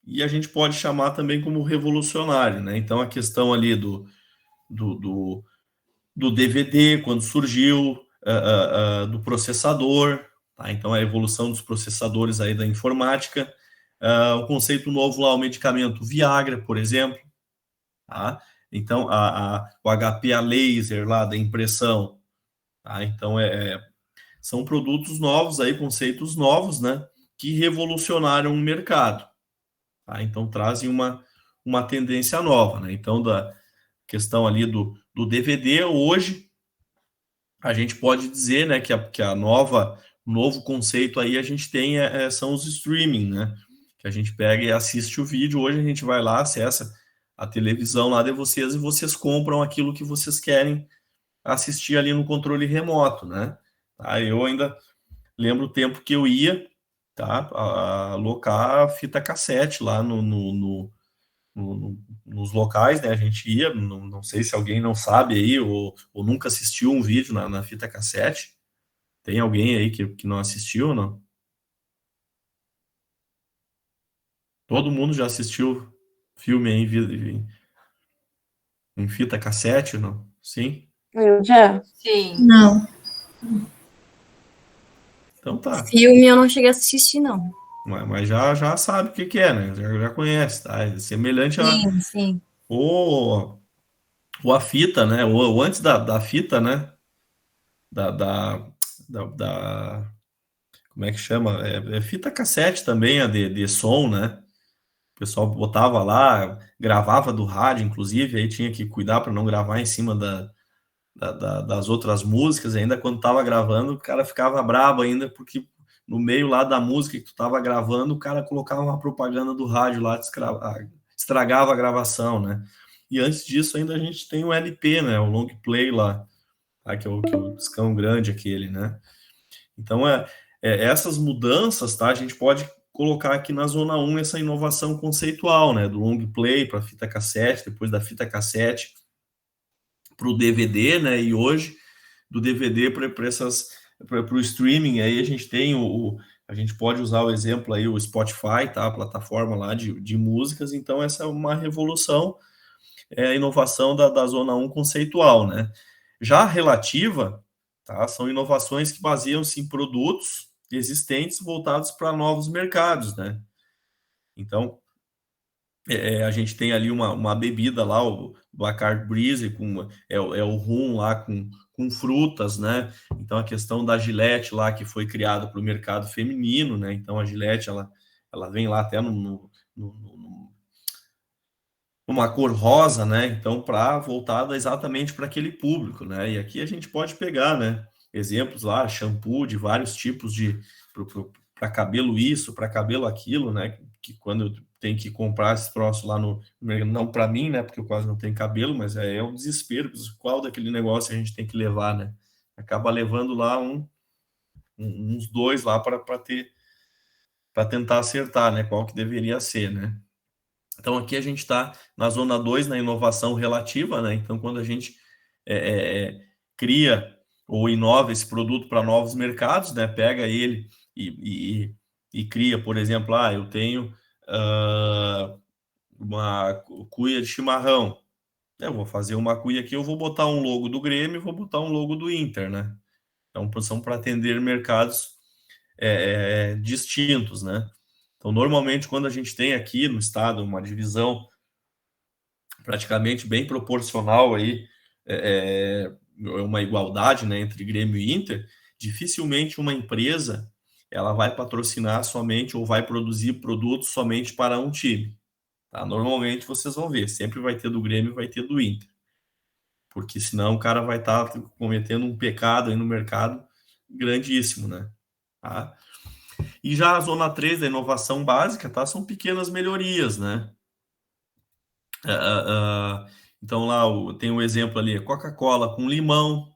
E a gente pode chamar também como revolucionário, né? Então, a questão ali do DVD, quando surgiu, do processador, tá? Então, a evolução dos processadores aí da informática, o conceito novo lá, o medicamento Viagra, por exemplo, tá? Então, o HP a laser lá da impressão, tá? Então, são produtos novos aí, conceitos novos, né? Que revolucionaram o mercado, tá? Então, trazem uma tendência nova, né? Então, da questão ali do DVD, hoje, a gente pode dizer, né, que o novo conceito aí a gente tem são os streaming, né? Que a gente pega e assiste o vídeo. Hoje a gente vai lá, acessa a televisão lá de vocês e vocês compram aquilo que vocês querem assistir ali no controle remoto, né? Tá? Eu ainda lembro o tempo que eu ia, tá? Alocar fita cassete lá nos locais, né? A gente ia, não sei se alguém não sabe aí ou nunca assistiu um vídeo na fita cassete. Tem alguém aí que não assistiu ou não? Todo mundo já assistiu filme em fita cassete, não? Sim? Eu já. Sim. Não. Então tá. Filme eu não cheguei a assistir, não. Mas já sabe o que é, né? Já conhece, tá? É semelhante Sim, sim. ou a fita, né? Ou antes da fita, né? Como é que chama? Fita cassete também, a de som, né? O pessoal botava lá, gravava do rádio, inclusive, aí tinha que cuidar para não gravar em cima das outras músicas. Ainda quando tava gravando, o cara ficava brabo ainda, porque no meio lá da música que tu tava gravando, o cara colocava uma propaganda do rádio lá, estragava a gravação, né? E antes disso ainda a gente tem o LP, né? O long play lá. tá? Que é o discão grande aquele, né? Então, essas mudanças, tá? A gente pode colocar aqui na Zona 1 essa inovação conceitual, né? Do long play para fita cassete, depois da fita cassete para o DVD, né? E hoje, do DVD para o streaming, aí a gente tem a gente pode usar o exemplo aí, o Spotify, tá? A plataforma lá de músicas. Então, essa é uma revolução, a inovação da Zona 1 conceitual, né? Já a relativa, tá? São inovações que baseiam-se em produtos existentes voltados para novos mercados, né? Então, a gente tem ali uma bebida lá, o Bacardi Breezy, o rum lá com frutas, né? Então, a questão da Gillette lá, que foi criada para o mercado feminino, né? Então, a Gillette, ela vem lá até numa cor rosa, né? Então, voltada exatamente para aquele público, né? E aqui a gente pode pegar, né? Exemplos lá, shampoo de vários tipos para cabelo isso, para cabelo aquilo, né? Que quando eu tenho que comprar esse troço lá não para mim, né? Porque eu quase não tenho cabelo, mas é um desespero. Qual daquele negócio a gente tem que levar, né? Acaba levando lá uns dois lá para tentar acertar, né? Qual que deveria ser, né? Então, aqui a gente está na Zona 2, na inovação relativa, né? Então, quando a gente cria ou inova esse produto para novos mercados, né? Pega ele e cria, por exemplo, eu tenho uma cuia de chimarrão. Eu vou fazer uma cuia aqui, eu vou botar um logo do Grêmio e vou botar um logo do Inter, né? Então, são para atender mercados distintos, né? Então, normalmente, quando a gente tem aqui no estado uma divisão praticamente bem proporcional aí, uma igualdade, né, entre Grêmio e Inter, dificilmente uma empresa ela vai patrocinar somente ou vai produzir produtos somente para um time. Tá? Normalmente, vocês vão ver, sempre vai ter do Grêmio e vai ter do Inter. Porque senão o cara vai estar cometendo um pecado aí no mercado grandíssimo, né? Tá? E já a Zona 3 da inovação básica, tá? São pequenas melhorias, né? Então lá tem um exemplo ali, Coca-Cola com limão,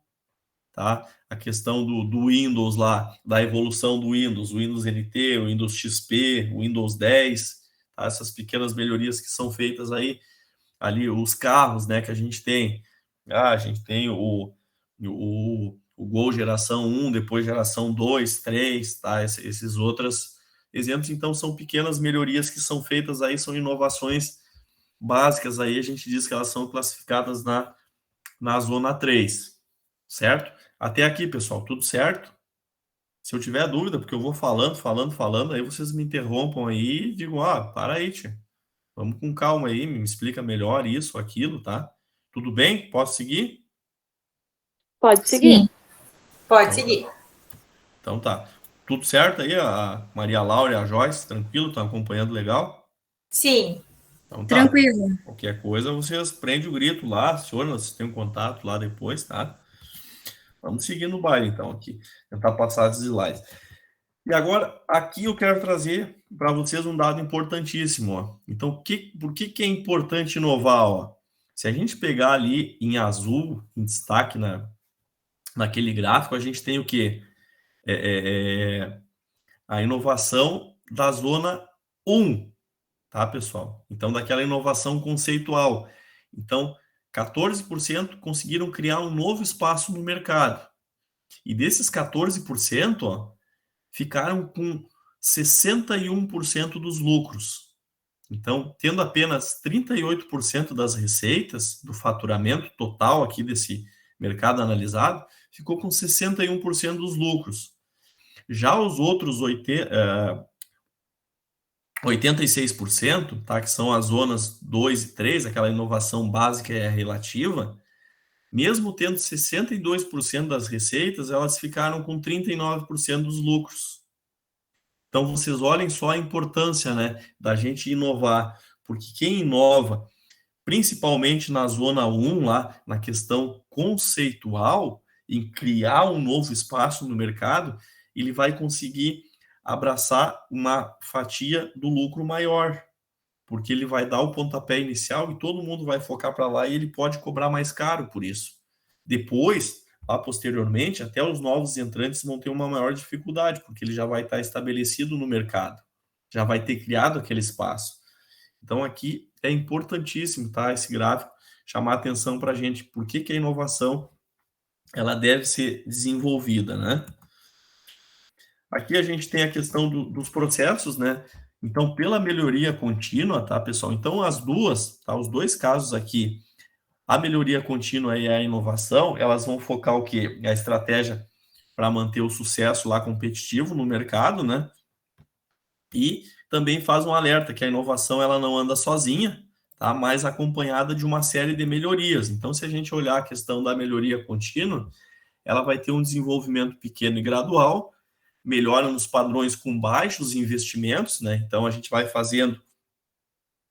tá? A questão do Windows lá, da evolução do Windows, o Windows NT, o Windows XP, o Windows 10, tá? Essas pequenas melhorias que são feitas aí, ali os carros, né, que a gente tem. A gente tem o Gol geração 1, depois geração 2, 3, tá? Esses outros exemplos, então, são pequenas melhorias que são feitas aí, são inovações básicas aí, a gente diz que elas são classificadas na Zona 3, certo? Até aqui, pessoal, tudo certo? Se eu tiver dúvida, porque eu vou falando, aí vocês me interrompam aí e digam, para aí, tia. Vamos com calma aí, me explica melhor isso, aquilo, tá? Tudo bem? Posso seguir? Pode seguir. Sim. Pode seguir. Então tá. Tudo certo aí? A Maria Laura e a Joyce, tranquilo? Estão acompanhando legal? Sim. Então tá. Tranquilo. Qualquer coisa, vocês prendem o grito lá, aciona, vocês têm um contato lá depois, tá? Vamos seguir no baile, então, aqui. Tentar passar as slides. E agora, aqui eu quero trazer para vocês um dado importantíssimo, ó. Então, por que é importante inovar, ó? Se a gente pegar ali em azul, em destaque naquele gráfico, a gente tem o quê? A inovação da Zona 1, tá, pessoal? Então, daquela inovação conceitual. Então, 14% conseguiram criar um novo espaço no mercado. E desses 14%, ó, ficaram com 61% dos lucros. Então, tendo apenas 38% das receitas do faturamento total aqui desse mercado analisado, ficou com 61% dos lucros. Já os outros 86%, tá, que são as zonas 2 e 3, aquela inovação básica e relativa, mesmo tendo 62% das receitas, elas ficaram com 39% dos lucros. Então, vocês olhem só a importância, né, da gente inovar, porque quem inova, principalmente na Zona 1, lá na questão conceitual, em criar um novo espaço no mercado, ele vai conseguir abraçar uma fatia do lucro maior, porque ele vai dar o pontapé inicial e todo mundo vai focar para lá e ele pode cobrar mais caro por isso. Depois, lá posteriormente, até os novos entrantes vão ter uma maior dificuldade, porque ele já vai estar estabelecido no mercado, já vai ter criado aquele espaço. Então, aqui é importantíssimo, tá, esse gráfico, chamar atenção para a gente, por que a inovação ela deve ser desenvolvida, né? Aqui a gente tem a questão dos processos, né? Então, pela melhoria contínua, tá, pessoal? Então, as duas, tá, os dois casos aqui, a melhoria contínua e a inovação, elas vão focar o quê? A estratégia para manter o sucesso lá competitivo no mercado, né? E também faz um alerta que a inovação ela não anda sozinha, tá? Mas acompanhada de uma série de melhorias. Então, se a gente olhar a questão da melhoria contínua, ela vai ter um desenvolvimento pequeno e gradual, melhora nos padrões com baixos investimentos, né? Então, a gente vai fazendo,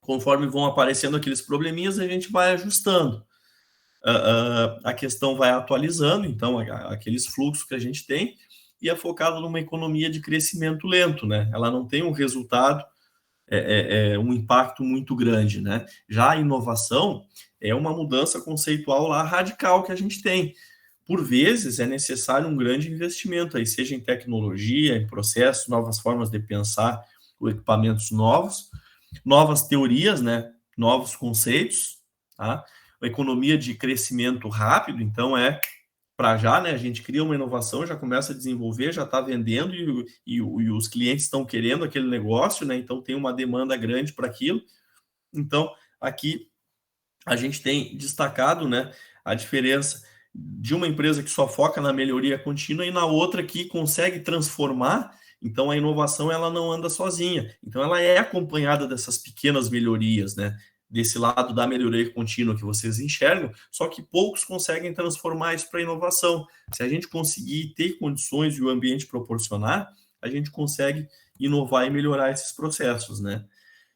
conforme vão aparecendo aqueles probleminhas, a gente vai ajustando. A questão vai atualizando, então, aqueles fluxos que a gente tem, e é focado numa economia de crescimento lento, né? Ela não tem um resultado, um impacto muito grande, né? Já a inovação é uma mudança conceitual lá radical que a gente tem. Por vezes é necessário um grande investimento, aí, seja em tecnologia, em processos, novas formas de pensar, ou equipamentos novos, novas teorias, né? Novos conceitos, tá? Uma economia de crescimento rápido, então para já, né? A gente cria uma inovação, já começa a desenvolver, já está vendendo e os clientes estão querendo aquele negócio, né? Então tem uma demanda grande para aquilo. Então, aqui a gente tem destacado, né, a diferença de uma empresa que só foca na melhoria contínua e na outra que consegue transformar. Então, a inovação ela não anda sozinha. Então, ela é acompanhada dessas pequenas melhorias, né? Desse lado da melhoria contínua que vocês enxergam, só que poucos conseguem transformar isso para inovação. Se a gente conseguir ter condições e o ambiente proporcionar, a gente consegue inovar e melhorar esses processos, né?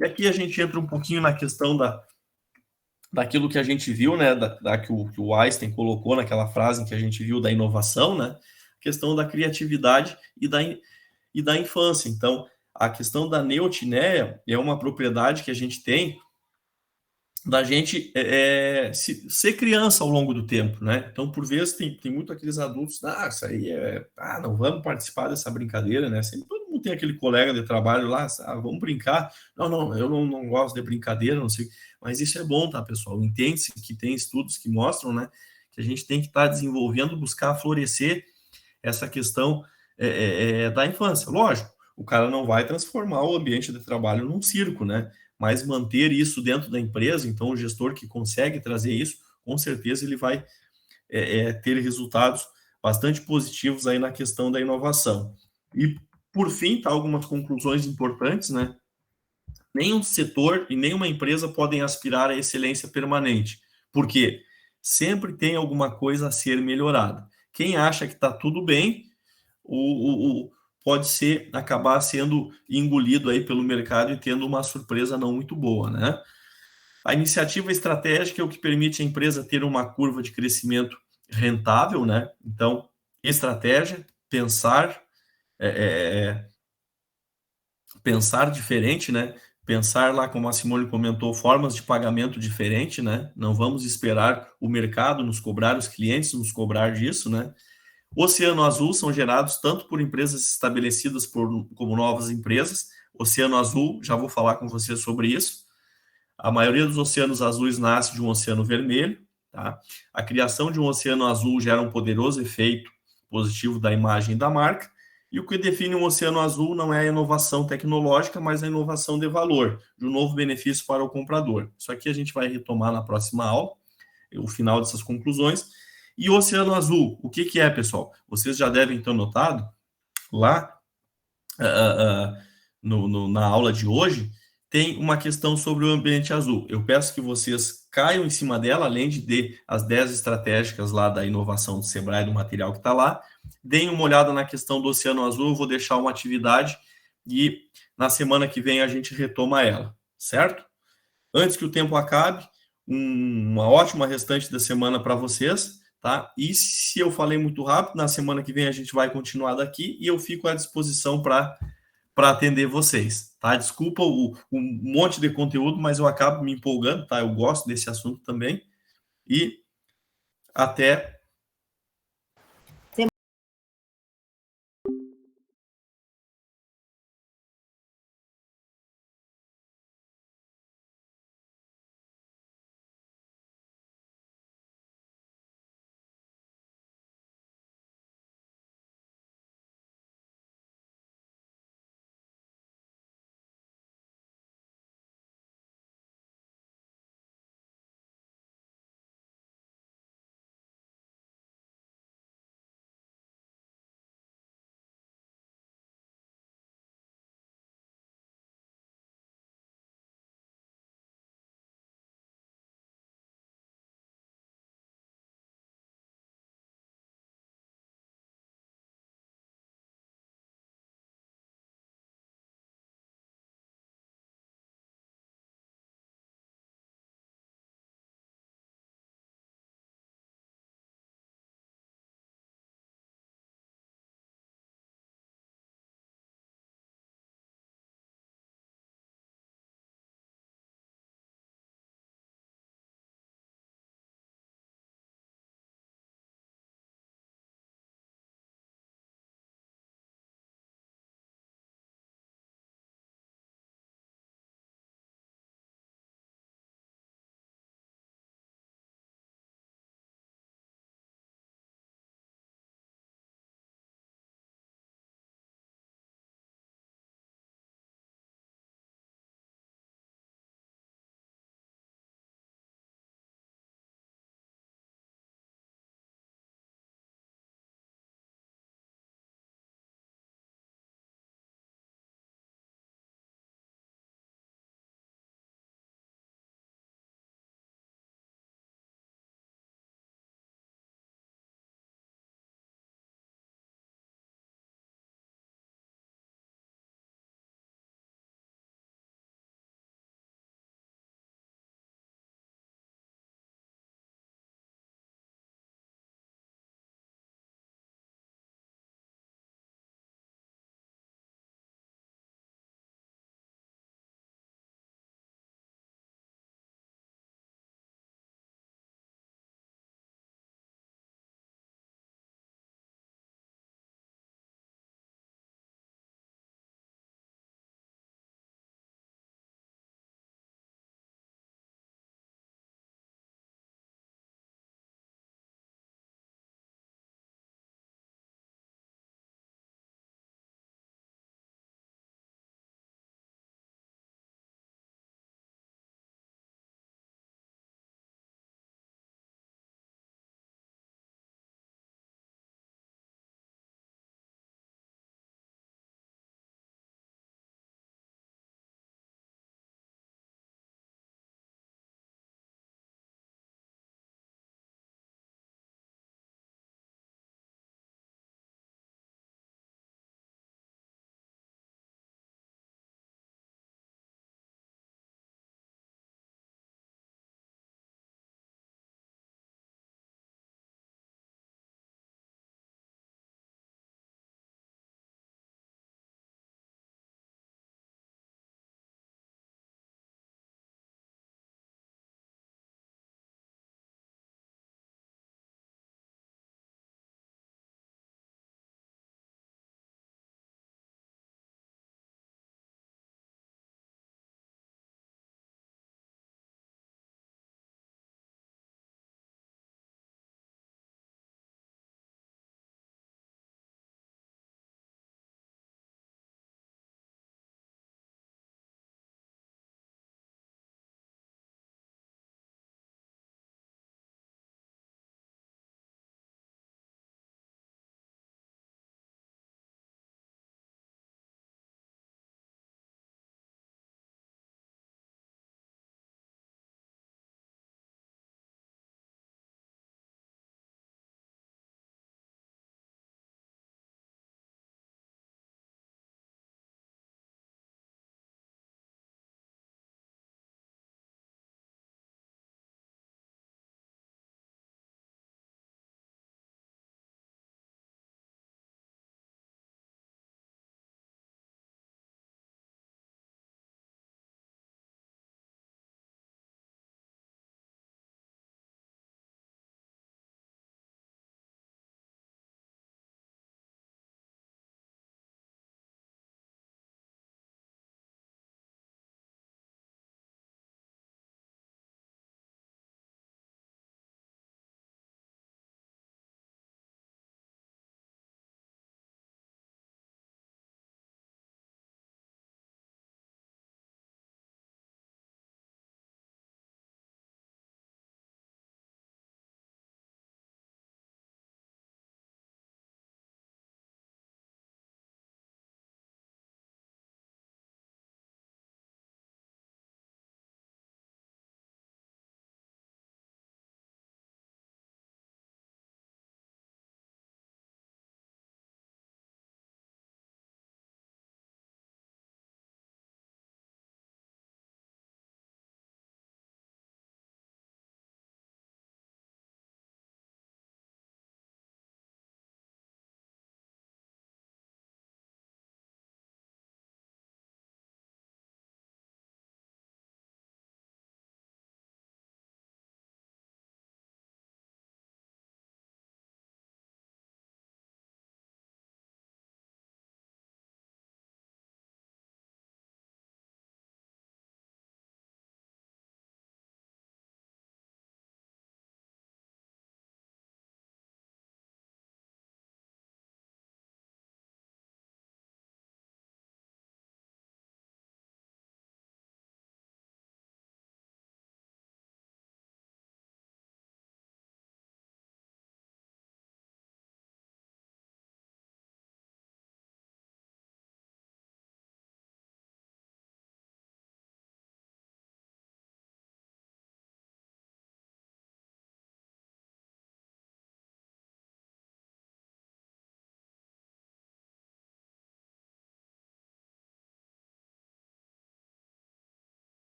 E aqui a gente entra um pouquinho na questão daquilo que a gente viu, né? Que o Einstein colocou naquela frase que a gente viu da inovação, né? A questão da criatividade e da infância. Então, a questão da neotineia é uma propriedade que a gente tem da gente ser criança ao longo do tempo, né? Então, por vezes, tem muito aqueles adultos, isso aí não vamos participar dessa brincadeira, né? Sempre todo mundo tem aquele colega de trabalho lá, vamos brincar. Não, eu não gosto de brincadeira, não sei. Mas isso é bom, tá, pessoal? Entende-se que tem estudos que mostram, né, que a gente tem que estar desenvolvendo, buscar florescer essa questão da infância. Lógico, o cara não vai transformar o ambiente de trabalho num circo, né? Mas manter isso dentro da empresa, então o gestor que consegue trazer isso, com certeza ele vai ter resultados bastante positivos aí na questão da inovação. E, por fim, tá, algumas conclusões importantes, né? Nenhum setor e nenhuma empresa podem aspirar à excelência permanente, porque sempre tem alguma coisa a ser melhorada. Quem acha que está tudo bem, pode acabar sendo engolido aí pelo mercado e tendo uma surpresa não muito boa, né? A iniciativa estratégica é o que permite a empresa ter uma curva de crescimento rentável, né? Então, estratégia, pensar diferente, né? Pensar lá, como a Simone comentou, formas de pagamento diferente, né? Não vamos esperar o mercado nos cobrar, os clientes nos cobrar disso, né? O Oceano Azul são gerados tanto por empresas estabelecidas como novas empresas. Oceano Azul, já vou falar com você sobre isso. A maioria dos oceanos azuis nasce de um oceano vermelho, tá? A criação de um oceano azul gera um poderoso efeito positivo da imagem da marca. E o que define um oceano azul não é a inovação tecnológica, mas a inovação de valor, de um novo benefício para o comprador. Isso aqui a gente vai retomar na próxima aula, o final dessas conclusões. E o Oceano Azul, o que é, pessoal? Vocês já devem ter notado lá na aula de hoje, tem uma questão sobre o ambiente azul. Eu peço que vocês caiam em cima dela, além de as 10 estratégicas lá da inovação do Sebrae, do material que está lá. Deem uma olhada na questão do Oceano Azul, eu vou deixar uma atividade e na semana que vem a gente retoma ela, certo? Antes que o tempo acabe, uma ótima restante da semana para vocês. Tá? E se eu falei muito rápido, na semana que vem a gente vai continuar daqui e eu fico à disposição para atender vocês, tá? Desculpa um monte de conteúdo, mas eu acabo me empolgando, tá? Eu gosto desse assunto também. E até